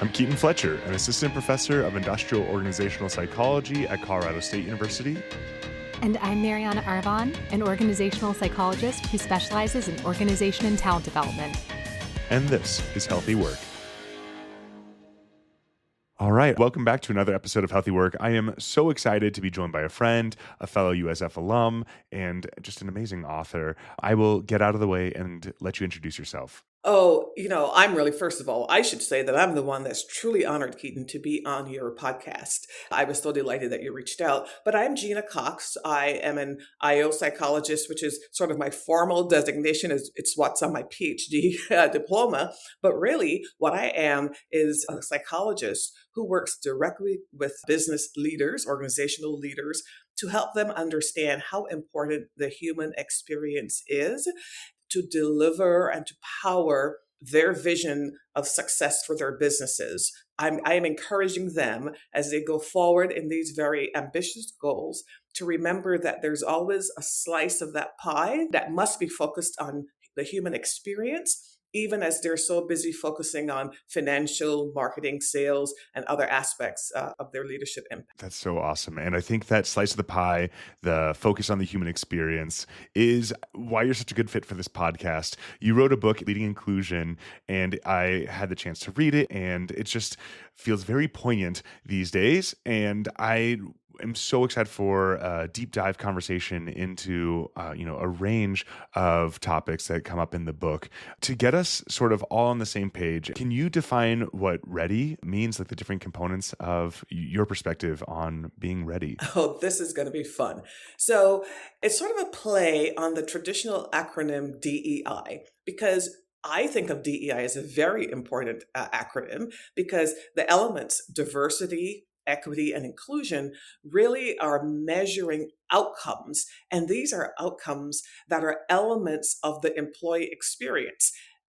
I'm Keaton Fletcher, an assistant professor of industrial organizational psychology at Colorado State University. And I'm Mariana Arvon, an organizational psychologist who specializes in organization and talent development. And this is Healthy Work. All right, welcome back to another episode of Healthy Work. I am so excited to be joined by a friend, a fellow USF alum, and just an amazing author. I will get out of the way and let you introduce yourself. First of all, I should say that I'm the one that's truly honored, Keaton, to be on your podcast. I was so delighted that you reached out. But I'm Gena Cox. I am an IO psychologist, which is sort of my formal designation. It's what's on my PhD diploma. But really, what I am is a psychologist who works directly with business leaders, organizational leaders, to help them understand how important the human experience is to deliver and to power their vision of success for their businesses. I am encouraging them as they go forward in these very ambitious goals to remember that there's always a slice of that pie that must be focused on the human experience, even as they're so busy focusing on financial, marketing, sales, and other aspects of their leadership impact. That's so awesome. And I think that slice of the pie, the focus on the human experience, is why you're such a good fit for this podcast. You wrote a book, Leading Inclusion, and I had the chance to read it, and it just feels very poignant these days. And I am so excited for a deep dive conversation into a range of topics that come up in the book. To get us sort of all on the same page, can you define what ready means, like the different components of your perspective on being ready? Oh, this is going to be fun. So it's sort of a play on the traditional acronym DEI, because I think of DEI as a very important acronym because the elements diversity, equity, and inclusion really are measuring outcomes. And these are outcomes that are elements of the employee experience.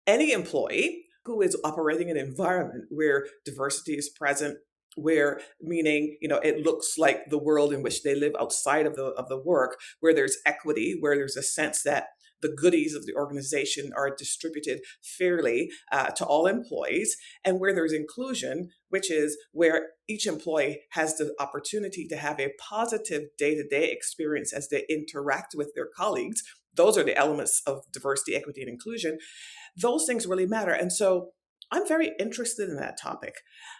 Any employee who is operating in an environment where diversity is present, where meaning, it looks like the world in which they live outside of the work, where there's equity, where there's a sense that the goodies of the organization are distributed fairly to all employees, and where there's inclusion, which is where each employee has the opportunity to have a positive day-to-day experience as they interact with their colleagues. Those are the elements of diversity, equity, and inclusion. Those things really matter. And so I'm very interested in that topic.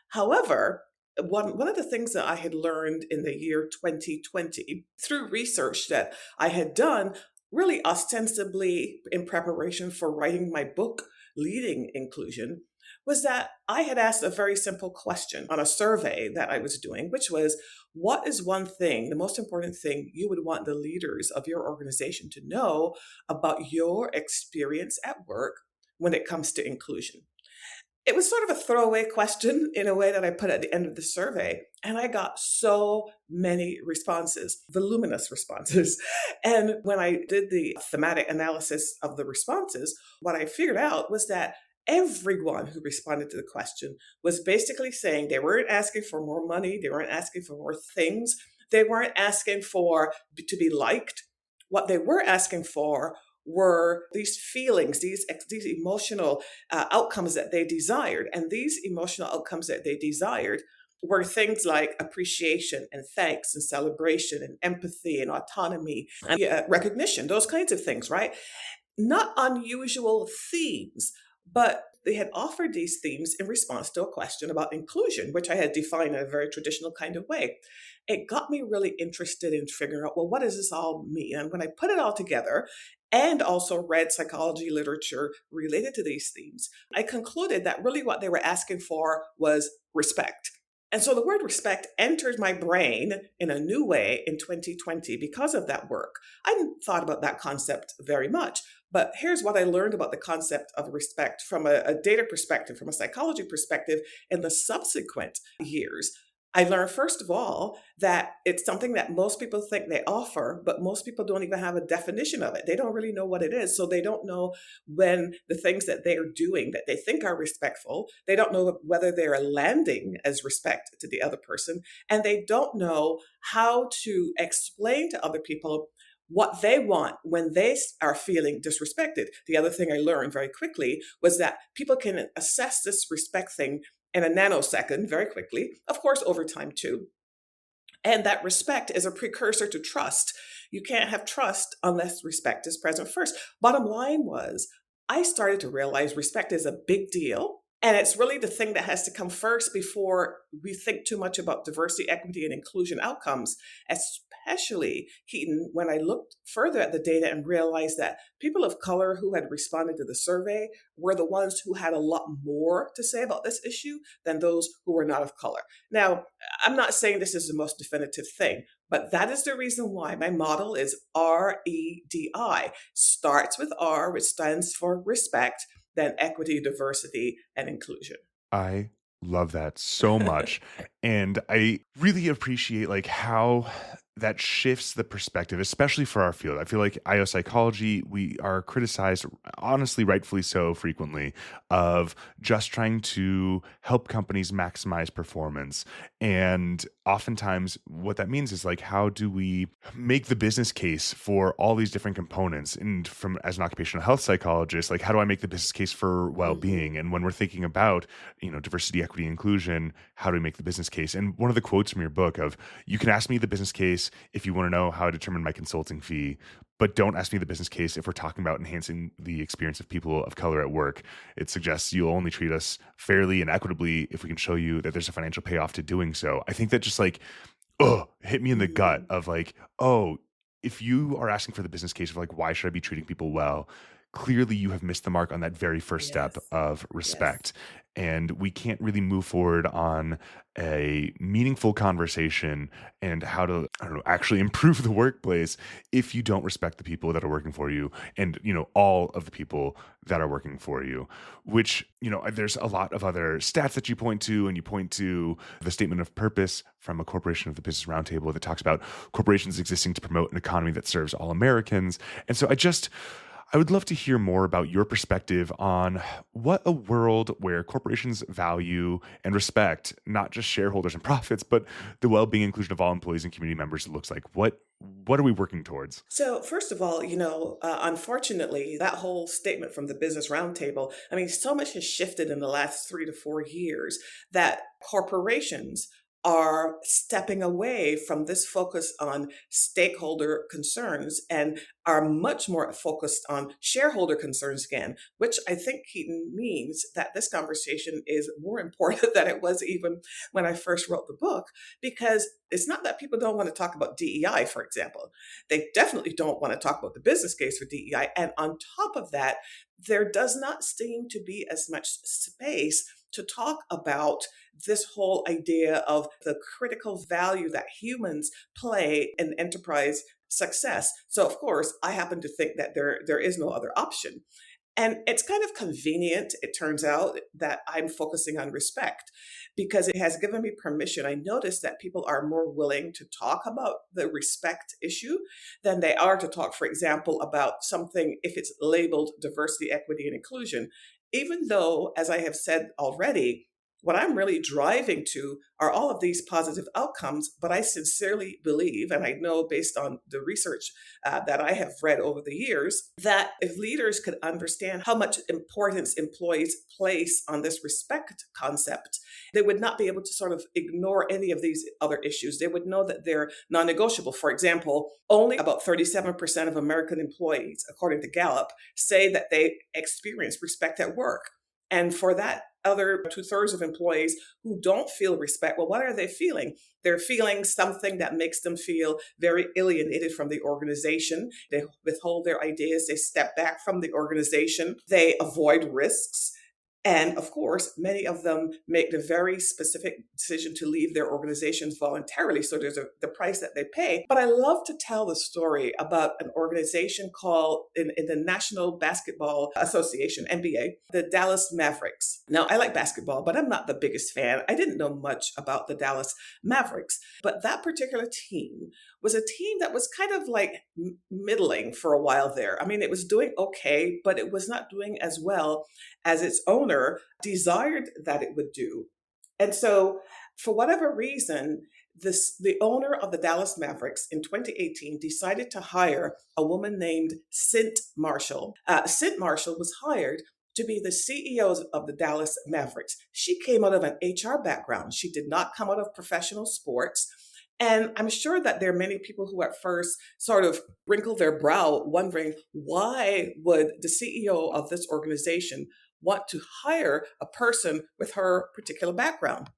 However, one of the things that I had learned in the year 2020 through research that I had done really ostensibly in preparation for writing my book, Leading Inclusion, was that I had asked a very simple question on a survey that I was doing, which was, what is one thing, the most important thing you would want the leaders of your organization to know about your experience at work when it comes to inclusion? It was sort of a throwaway question in a way that I put at the end of the survey. And I got so many responses, voluminous responses. And when I did the thematic analysis of the responses, what I figured out was that everyone who responded to the question was basically saying they weren't asking for more money. They weren't asking for more things. They weren't asking to be liked. What they were asking for were these feelings, these emotional outcomes that they desired. And these emotional outcomes that they desired were things like appreciation and thanks and celebration and empathy and autonomy and recognition, those kinds of things, right? Not unusual themes, but they had offered these themes in response to a question about inclusion, which I had defined in a very traditional kind of way. It got me really interested in figuring out, well, what does this all mean? And when I put it all together and also read psychology literature related to these themes, I concluded that really what they were asking for was respect. And so the word respect entered my brain in a new way in 2020 because of that work. I hadn't thought about that concept very much, but here's what I learned about the concept of respect from a data perspective, from a psychology perspective in the subsequent years. I learned, first of all, that it's something that most people think they offer, but most people don't even have a definition of it. They don't really know what it is. So they don't know when the things that they are doing that they think are respectful, they don't know whether they are landing as respect to the other person, and they don't know how to explain to other people what they want when they are feeling disrespected. The other thing I learned very quickly was that people can assess this respect thing in a nanosecond, very quickly, of course, over time too. And that respect is a precursor to trust. You can't have trust unless respect is present first. Bottom line was, I started to realize respect is a big deal. And it's really the thing that has to come first before we think too much about diversity, equity, and inclusion outcomes, especially, Keaton, when I looked further at the data and realized that people of color who had responded to the survey were the ones who had a lot more to say about this issue than those who were not of color. Now, I'm not saying this is the most definitive thing, but that is the reason why my model is REDI. Starts with R, which stands for respect, then equity, diversity, and inclusion. I love that so much. And I really appreciate like how that shifts the perspective, especially for our field. I feel like IO psychology, we are criticized, honestly, rightfully so, frequently, of just trying to help companies maximize performance. And oftentimes, what that means is like, how do we make the business case for all these different components? And from as an occupational health psychologist, like, how do I make the business case for well-being? And when we're thinking about, diversity, equity, inclusion, how do we make the business case? And one of the quotes from your book of, you can ask me the business case if you want to know how I determine my consulting fee, but don't ask me the business case if we're talking about enhancing the experience of people of color at work. It suggests you'll only treat us fairly and equitably if we can show you that there's a financial payoff to doing so. I think that just like, hit me in the gut of like, if you are asking for the business case of like, why should I be treating people well? Clearly you have missed the mark on that very first step of respect. Yes. And we can't really move forward on a meaningful conversation and how to, actually improve the workplace if you don't respect the people that are working for you and, all of the people that are working for you, which, there's a lot of other stats that you point to, and you point to the statement of purpose from a corporation of the Business Roundtable that talks about corporations existing to promote an economy that serves all Americans. And so I would love to hear more about your perspective on what a world where corporations value and respect not just shareholders and profits, but the well-being inclusion of all employees and community members looks like. What are we working towards? So first of all, unfortunately, that whole statement from the Business Roundtable, I mean, so much has shifted in the last 3 to 4 years that corporations are stepping away from this focus on stakeholder concerns and are much more focused on shareholder concerns again, which I think, Keaton, means that this conversation is more important than it was even when I first wrote the book, because it's not that people don't want to talk about DEI, for example. They definitely don't want to talk about the business case for DEI. And on top of that, there does not seem to be as much space to talk about this whole idea of the critical value that humans play in enterprise success. So, of course, I happen to think that there is no other option. And it's kind of convenient, it turns out, that I'm focusing on respect because it has given me permission. I noticed that people are more willing to talk about the respect issue than they are to talk, for example, about something if it's labeled diversity, equity, and inclusion. Even though, as I have said already, what I'm really driving to are all of these positive outcomes, but I sincerely believe, and I know based on the research that I have read over the years, that if leaders could understand how much importance employees place on this respect concept, they would not be able to sort of ignore any of these other issues. They would know that they're non-negotiable. For example, only about 37% of American employees, according to Gallup, say that they experience respect at work. And for that other 2/3 of employees who don't feel respect, well, what are they feeling? They're feeling something that makes them feel very alienated from the organization. They withhold their ideas. They step back from the organization. They avoid risks. And of course, many of them make the very specific decision to leave their organizations voluntarily. So there's the price that they pay. But I love to tell the story about an organization called, in the National Basketball Association, NBA, the Dallas Mavericks. Now, I like basketball, but I'm not the biggest fan. I didn't know much about the Dallas Mavericks. But that particular team was a team that was kind of like middling for a while there. I mean, it was doing okay, but it was not doing as well as its owner desired that it would do. And so, for whatever reason, the owner of the Dallas Mavericks in 2018 decided to hire a woman named Cint Marshall. Cint Marshall was hired to be the CEO of the Dallas Mavericks. She came out of an HR background. She did not come out of professional sports. And I'm sure that there are many people who at first sort of wrinkle their brow wondering, why would the CEO of this organization want to hire a person with her particular background?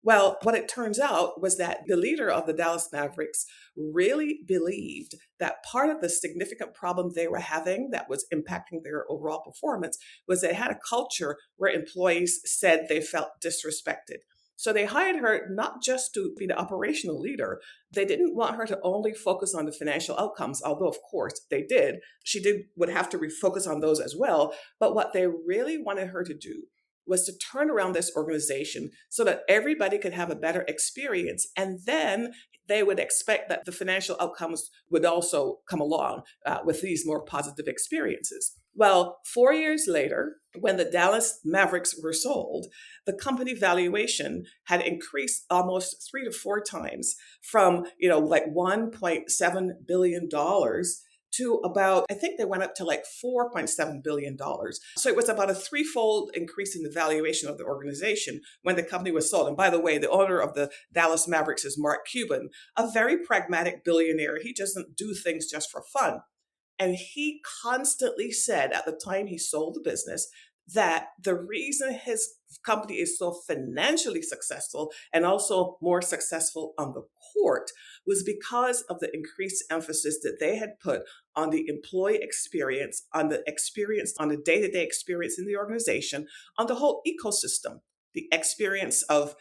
Well, what it turns out was that the leader of the Dallas Mavericks really believed that part of the significant problem they were having that was impacting their overall performance was they had a culture where employees said they felt disrespected. So they hired her not just to be the operational leader. They didn't want her to only focus on the financial outcomes, although of course they did. Would have to refocus on those as well. But what they really wanted her to do was to turn around this organization so that everybody could have a better experience. And then they would expect that the financial outcomes would also come along with these more positive experiences. Well, 4 years later, when the Dallas Mavericks were sold, the company valuation had increased almost 3 to 4 times from, like $1.7 billion to about, I think they went up to like $4.7 billion. So it was about a threefold increase in the valuation of the organization when the company was sold. And by the way, the owner of the Dallas Mavericks is Mark Cuban, a very pragmatic billionaire. He doesn't do things just for fun. And he constantly said at the time he sold the business that the reason his company is so financially successful and also more successful on the court was because of the increased emphasis that they had put on the employee experience, on the experience, on the day-to-day experience in the organization, on the whole ecosystem, the experience of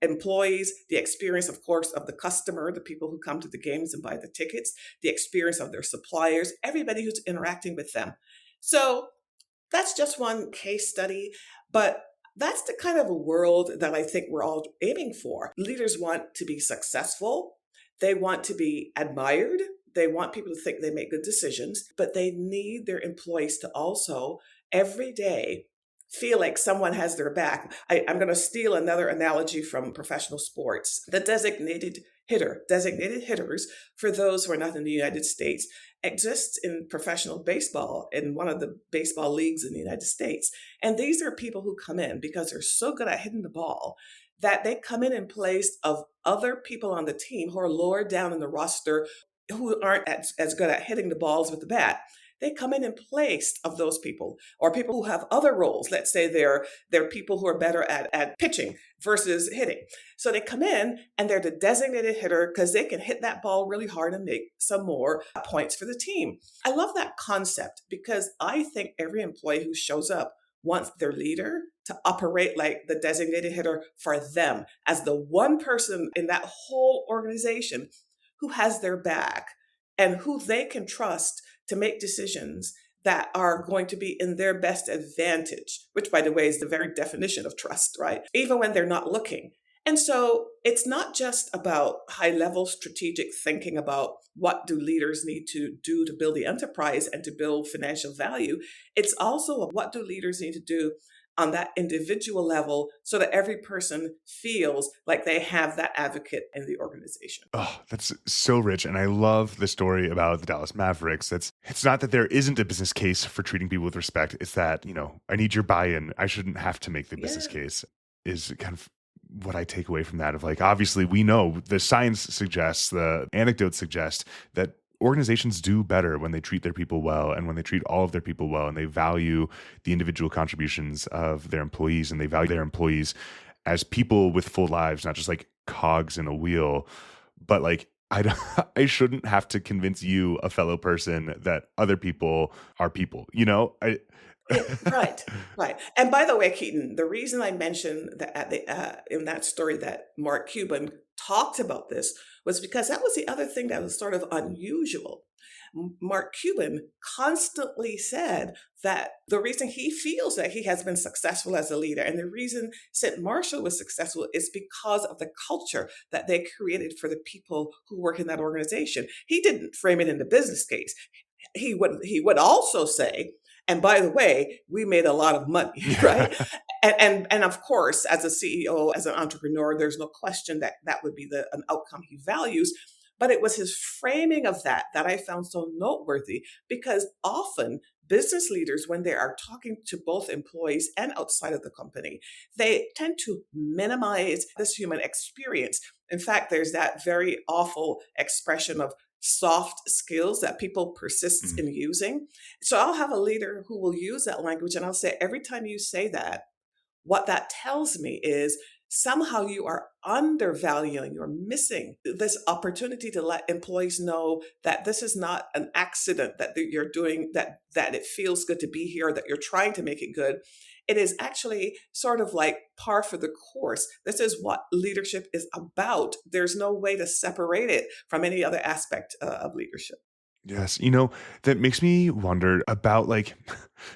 employees, the experience, of course, of the customer, the people who come to the games and buy the tickets, the experience of their suppliers, everybody who's interacting with them. So that's just one case study, but that's the kind of a world that I think we're all aiming for. Leaders want to be successful. They want to be admired. They want people to think they make good decisions, but they need their employees to also every day feel like someone has their back. I'm going to steal another analogy from professional sports. The designated hitters, for those who are not in the United States, exists in professional baseball in one of the baseball leagues in the United States. And these are people who come in because they're so good at hitting the ball that they come in place of other people on the team who are lower down in the roster who aren't as good at hitting the balls with the bat. They come in place of those people or people who have other roles. Let's say they're people who are better at pitching versus hitting. So they come in and they're the designated hitter because they can hit that ball really hard and make some more points for the team. I love that concept because I think every employee who shows up wants their leader to operate like the designated hitter for them as the one person in that whole organization who has their back and who they can trust to make decisions that are going to be in their best advantage, which, by the way, is the very definition of trust, right? Even when they're not looking. And so it's not just about high-level strategic thinking about what do leaders need to do to build the enterprise and to build financial value. It's also what do leaders need to do on that individual level so that every person feels like they have that advocate in the organization. Oh, that's so rich. And I love the story about the Dallas Mavericks. It's not that there isn't a business case for treating people with respect. It's that, I need your buy-in. I shouldn't have to make the business case is kind of what I take away from that of like, obviously we know the science suggests, the anecdotes suggest that organizations do better when they treat their people well and when they treat all of their people well and they value the individual contributions of their employees and they value their employees as people with full lives, not just like cogs in a wheel. But like, I shouldn't have to convince you, a fellow person, that other people are people, Right. And by the way, Keaton, the reason I mentioned that in that story that Mark Cuban talked about this was because that was the other thing that was sort of unusual. Mark Cuban constantly said that the reason he feels that he has been successful as a leader and the reason St. Marshall was successful is because of the culture that they created for the people who work in that organization. He didn't frame it in the business case. He would also say, and by the way, we made a lot of money, right? And of course, as a CEO, as an entrepreneur, there's no question that that would be an outcome he values. But it was his framing of that I found so noteworthy because often business leaders, when they are talking to both employees and outside of the company, they tend to minimize this human experience. In fact, there's that very awful expression of soft skills that people persist Mm. in using. So I'll have a leader who will use that language, and I'll say, every time you say that, what that tells me is somehow you are undervaluing, you're missing this opportunity to let employees know that this is not an accident, that you're doing, that it feels good to be here, that you're trying to make it good. It is actually sort of like par for the course. This is what leadership is about. There's no way to separate it from any other aspect of leadership. Yes. That makes me wonder about like,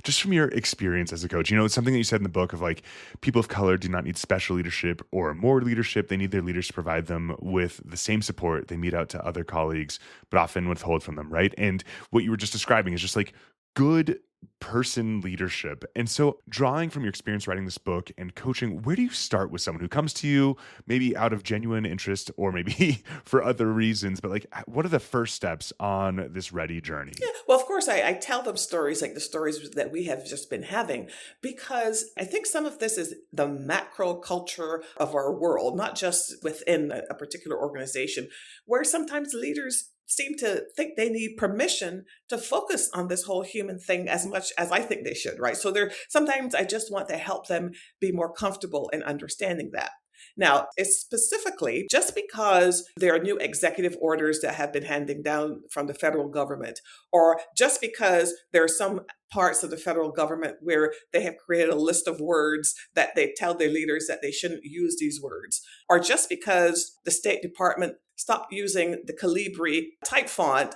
just from your experience as a coach, it's something that you said in the book of like, people of color do not need special leadership or more leadership. They need their leaders to provide them with the same support they mete out to other colleagues, but often withhold from them. Right. And what you were just describing is just like good person leadership. And so, drawing from your experience writing this book and coaching, where do you start with someone who comes to you, maybe out of genuine interest or maybe for other reasons? But like, what are the first steps on this ready journey? Yeah, well, of course, I tell them stories like the stories that we have just been having, because I think some of this is the macro culture of our world, not just within a particular organization, where sometimes leaders seem to think they need permission to focus on this whole human thing as much as I think they should, right? So sometimes I just want to help them be more comfortable in understanding that. Now, it's specifically just because there are new executive orders that have been handing down from the federal government, or just because there are some parts of the federal government where they have created a list of words that they tell their leaders that they shouldn't use these words, or just because the State Department stopped using the Calibri type font,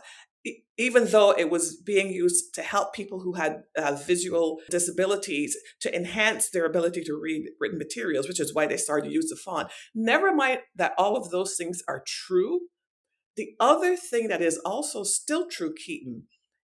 even though it was being used to help people who had visual disabilities to enhance their ability to read written materials, which is why they started to use the font. Never mind that all of those things are true. The other thing that is also still true, Keaton,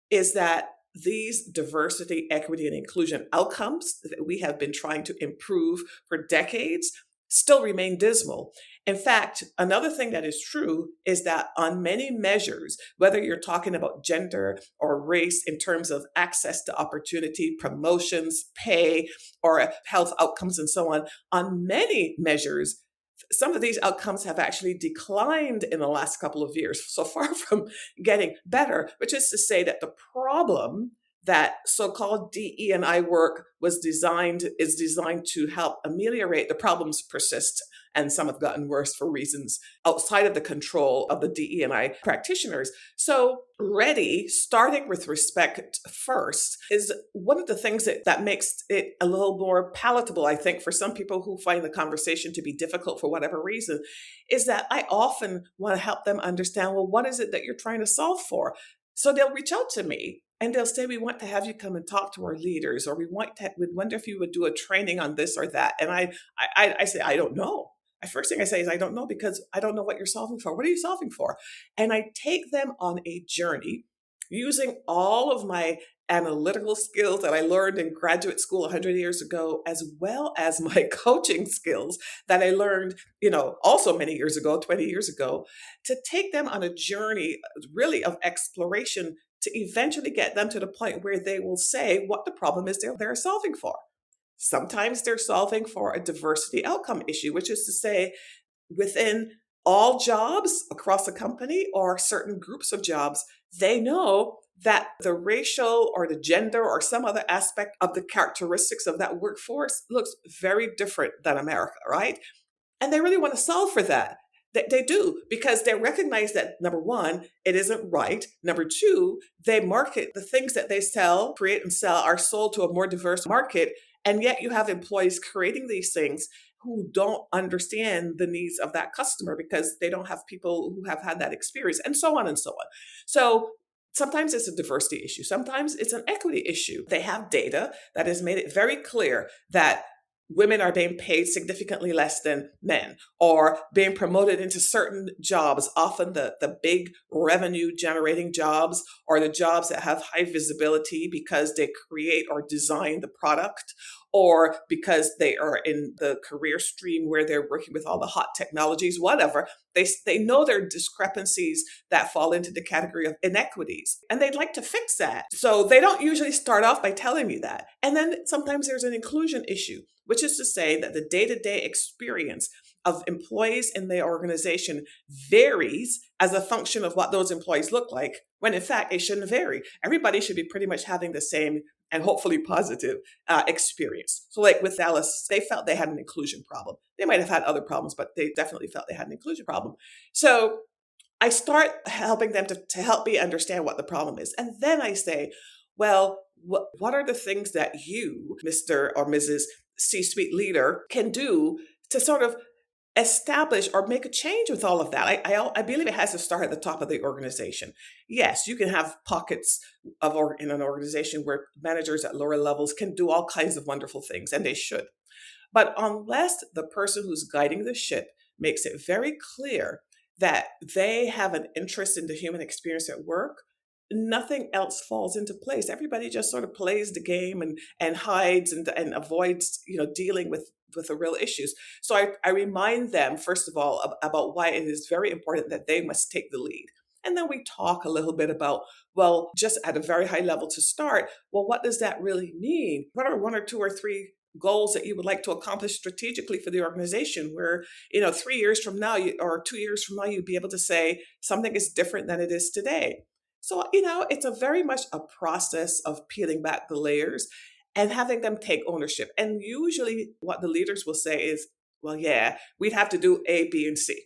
is that these diversity, equity, and inclusion outcomes that we have been trying to improve for decades still remain dismal. In fact, another thing that is true is that on many measures, whether you're talking about gender or race in terms of access to opportunity, promotions, pay, or health outcomes, and so on many measures, some of these outcomes have actually declined in the last couple of years, so far from getting better, which is to say that the problem that so-called DE&I work is designed to help ameliorate, the problems persist, and some have gotten worse for reasons outside of the control of the DE&I practitioners. So ready, starting with respect first, is one of the things that makes it a little more palatable, I think, for some people who find the conversation to be difficult for whatever reason, is that I often want to help them understand, well, what is it that you're trying to solve for? So they'll reach out to me and they'll say, we want to have you come and talk to our leaders, or we'd wonder if you would do a training on this or that. And I say, I don't know. The first thing I say is, I don't know, because I don't know what you're solving for. What are you solving for? And I take them on a journey using all of my analytical skills that I learned in graduate school 100 years ago, as well as my coaching skills that I learned, also many years ago, 20 years ago, to take them on a journey really of exploration to eventually get them to the point where they will say what the problem is they're solving for. Sometimes they're solving for a diversity outcome issue, which is to say, within all jobs across a company or certain groups of jobs, they know that the racial or the gender or some other aspect of the characteristics of that workforce looks very different than America, right? And they really want to solve for that. They do, because they recognize that, number one, it isn't right. Number two, they market the things that they sell, create and sell are sold to a more diverse market. And yet you have employees creating these things who don't understand the needs of that customer because they don't have people who have had that experience, and so on and so on. So sometimes it's a diversity issue. Sometimes it's an equity issue. They have data that has made it very clear that women are being paid significantly less than men, or being promoted into certain jobs, often the big revenue generating jobs, or the jobs that have high visibility because they create or design the product, or because they are in the career stream where they're working with all the hot technologies, whatever. They know there are discrepancies that fall into the category of inequities, and they'd like to fix that. So they don't usually start off by telling me that. And then sometimes there's an inclusion issue, which is to say that the day-to-day experience of employees in the organization varies as a function of what those employees look like, when in fact it shouldn't vary. Everybody should be pretty much having the same and hopefully positive experience. So like with Dallas, they felt they had an inclusion problem. They might have had other problems, but they definitely felt they had an inclusion problem. So I start helping them to help me understand what the problem is. And then I say, well, what are the things that you, Mr. or Mrs. C-suite leader, can do to sort of establish or make a change with all of that? I believe it has to start at the top of the organization. Yes, you can have pockets in an organization where managers at lower levels can do all kinds of wonderful things, and they should. But unless the person who's guiding the ship makes it very clear that they have an interest in the human experience at work, nothing else falls into place. Everybody just sort of plays the game and hides and avoids, dealing with the real issues. So I remind them, first of all, about why it is very important that they must take the lead. And then we talk a little bit about, well, just at a very high level to start, well, what does that really mean? What are one or two or three goals that you would like to accomplish strategically for the organization where, 3 years from now or 2 years from now, you'd be able to say something is different than it is today. So, it's a very much a process of peeling back the layers and having them take ownership. And usually what the leaders will say is, well, yeah, we'd have to do A, B, and C.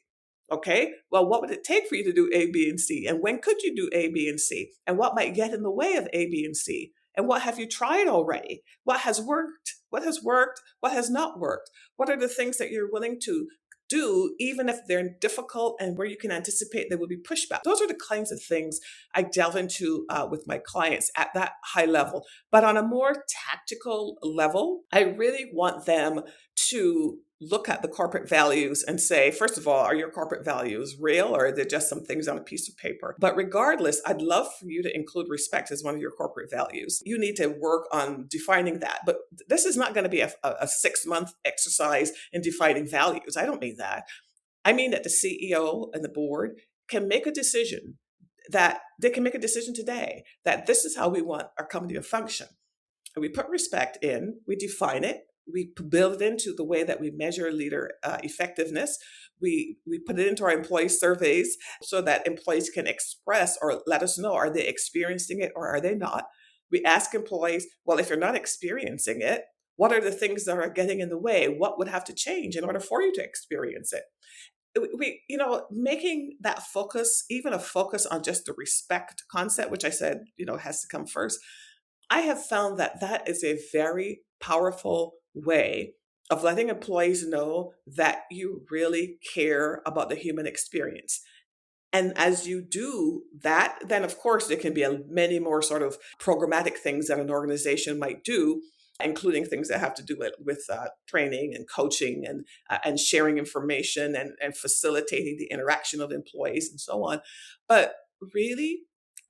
Okay, well, what would it take for you to do A, B, and C? And when could you do A, B, and C? And what might get in the way of A, B, and C? And what have you tried already? What has worked? What has worked? What has not worked? What are the things that you're willing to do, even if they're difficult and where you can anticipate there will be pushback? Those are the kinds of things I delve into with my clients at that high level. But on a more tactical level, I really want them to look at the corporate values and say, first of all, are your corporate values real, or are they just some things on a piece of paper? But regardless, I'd love for you to include respect as one of your corporate values. You need to work on defining that. But this is not going to be a 6-month exercise in defining values. I don't mean that. I mean that the CEO and the board can make a decision, that they can make a decision today that this is how we want our company to function. And we put respect in, we define it, we build it into the way that we measure leader effectiveness. We put it into our employee surveys so that employees can express or let us know, are they experiencing it or are they not? We ask employees, well, if you're not experiencing it, what are the things that are getting in the way? What would have to change in order for you to experience it? Making that focus, even a focus on just the respect concept, which I said, has to come first. I have found that that is a very powerful way of letting employees know that you really care about the human experience. And as you do that, then of course there can be many more sort of programmatic things that an organization might do, including things that have to do with training and coaching and sharing information and facilitating the interaction of employees and so on. But really,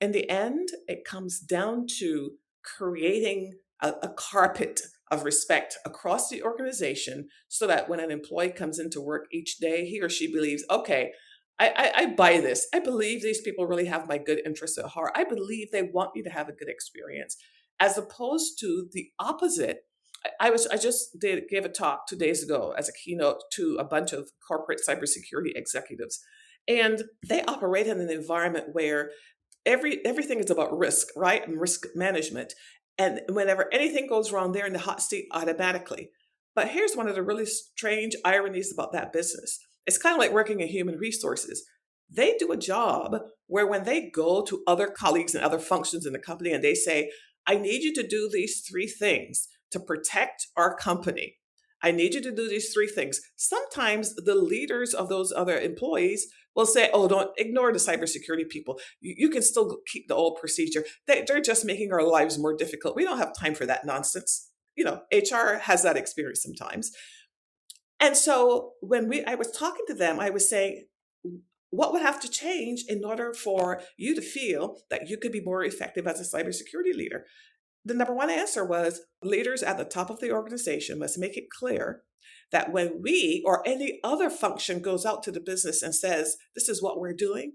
in the end, it comes down to creating a carpet of respect across the organization so that when an employee comes into work each day, he or she believes, okay, I buy this. I believe these people really have my good interests at heart. I believe they want me to have a good experience, as opposed to the opposite. I just gave a talk 2 days ago as a keynote to a bunch of corporate cybersecurity executives, and they operate in an environment where everything is about risk, right? And risk management. And whenever anything goes wrong, they're in the hot seat automatically. But here's one of the really strange ironies about that business. It's kind of like working in human resources. They do a job where when they go to other colleagues and other functions in the company and they say, I need you to do these 3 things to protect our company. I need you to do these 3 things. Sometimes the leaders of those other employees will say, oh, don't ignore the cybersecurity people. You can still keep the old procedure. They're just making our lives more difficult. We don't have time for that nonsense. HR has that experience sometimes. And so when I was talking to them, I was saying, what would have to change in order for you to feel that you could be more effective as a cybersecurity leader? The number one answer was leaders at the top of the organization must make it clear that when we or any other function goes out to the business and says, this is what we're doing,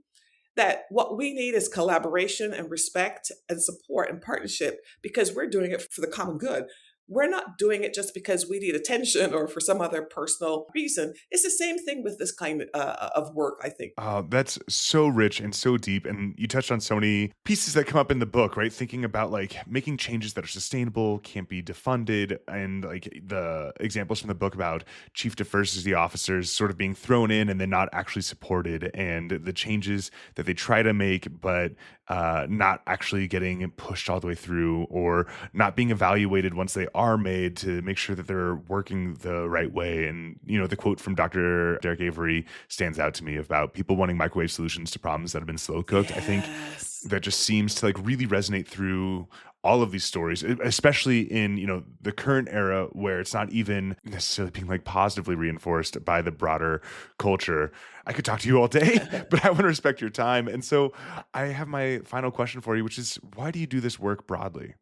that what we need is collaboration and respect and support and partnership because we're doing it for the common good. We're not doing it just because we need attention or for some other personal reason. It's the same thing with this kind of work, I think. That's so rich and so deep. And you touched on so many pieces that come up in the book, right? Thinking about like making changes that are sustainable, can't be defunded. And like the examples from the book about chief diversity officers sort of being thrown in and then not actually supported, and the changes that they try to make, but not actually getting pushed all the way through, or not being evaluated once they are made to make sure that they're working the right way. And, the quote from Dr. Derek Avery stands out to me about people wanting microwave solutions to problems that have been slow cooked. I think Yes. that just seems to like really resonate through all of these stories, especially in, the current era where it's not even necessarily being like positively reinforced by the broader culture. I could talk to you all day, but I want to respect your time. And so I have my final question for you, which is, why do you do this work broadly?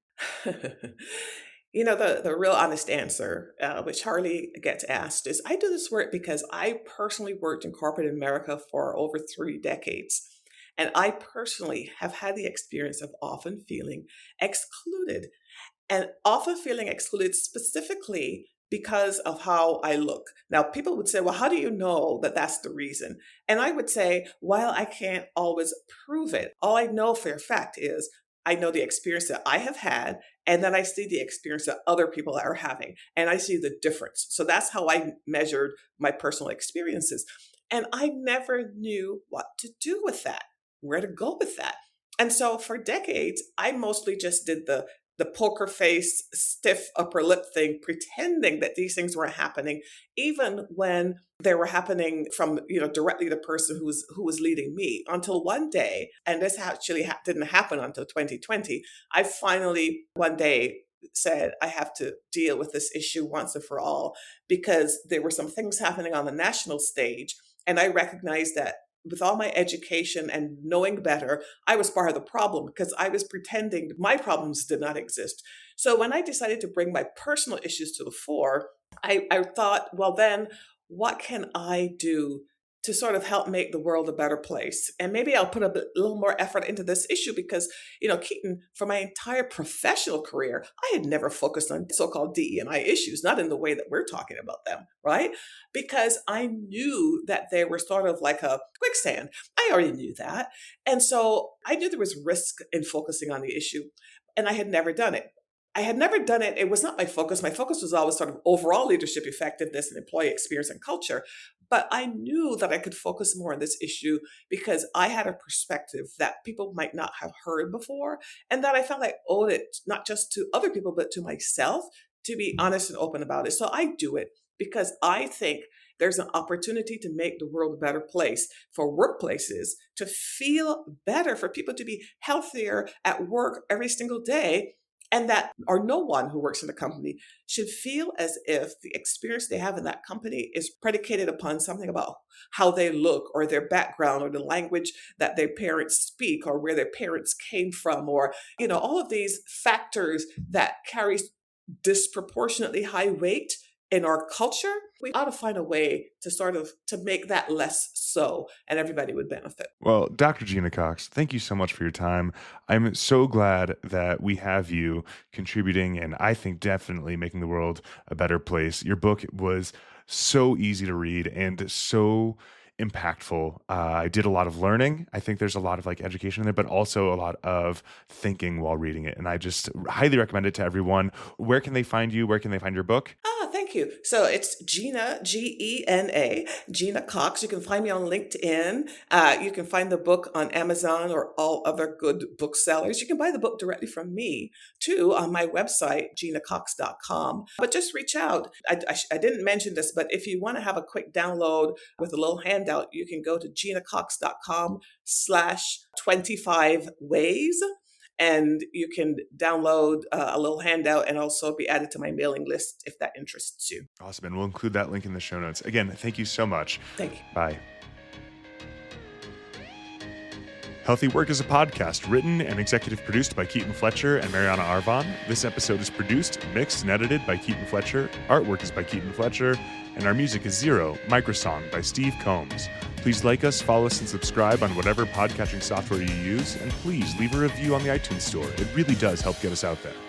The real honest answer, which hardly gets asked, is I do this work because I personally worked in corporate America for over 3 decades. And I personally have had the experience of often feeling excluded, and often feeling excluded specifically because of how I look. Now, people would say, well, how do you know that that's the reason? And I would say, while I can't always prove it, all I know for a fact is I know the experience that I have had, and then I see the experience that other people are having, and I see the difference. So that's how I measured my personal experiences. And I never knew what to do with that, where to go with that. And so for decades, I mostly just did the poker face, stiff upper lip thing, pretending that these things were happening, even when they were happening from directly the person who was leading me. Until one day, and this actually didn't happen until 2020, I finally one day said I have to deal with this issue once and for all, because there were some things happening on the national stage, and I recognized that with all my education and knowing better, I was part of the problem because I was pretending my problems did not exist. So when I decided to bring my personal issues to the fore, I thought, well, then what can I do to sort of help make the world a better place? And maybe I'll put little more effort into this issue because, Keaton, for my entire professional career, I had never focused on so-called DE&I issues, not in the way that we're talking about them, right? Because I knew that they were sort of like a quicksand. I already knew that. And so I knew there was risk in focusing on the issue, and I had never done it. I had never done it. It was not my focus. My focus was always sort of overall leadership effectiveness and employee experience and culture. But I knew that I could focus more on this issue because I had a perspective that people might not have heard before, and that I felt I owed it not just to other people, but to myself to be honest and open about it. So I do it because I think there's an opportunity to make the world a better place for workplaces to feel better, for people to be healthier at work every single day, and that or no one who works in the company should feel as if the experience they have in that company is predicated upon something about how they look or their background or the language that their parents speak or where their parents came from, or all of these factors that carry disproportionately high weight in our culture. We ought to find a way to to make that less so, and everybody would benefit. Well, Dr. Gena Cox, thank you so much for your time. I'm so glad that we have you contributing, and I think definitely making the world a better place. Your book was so easy to read and so impactful. I did a lot of learning. I think there's a lot of like education in there, but also a lot of thinking while reading it. And I just highly recommend it to everyone. Where can they find you? Where can they find your book? Thank you. So it's Gina, Gena, Gena Cox. You can find me on LinkedIn. You can find the book on Amazon or all other good booksellers. You can buy the book directly from me, too, on my website, genacox.com. But just reach out. I didn't mention this, but if you want to have a quick download with a little handout, you can go to genacox.com/25 ways. And you can download a little handout and also be added to my mailing list if that interests you. Awesome. And we'll include that link in the show notes. Again, thank you so much. Thank you. Bye. Healthy Work is a podcast written and executive produced by Keaton Fletcher and Mariana Arvon. This episode is produced, mixed, and edited by Keaton Fletcher. Artwork is by Keaton Fletcher. And our music is Zero, Microsong by Steve Combs. Please like us, follow us, and subscribe on whatever podcatching software you use. And please leave a review on the iTunes Store. It really does help get us out there.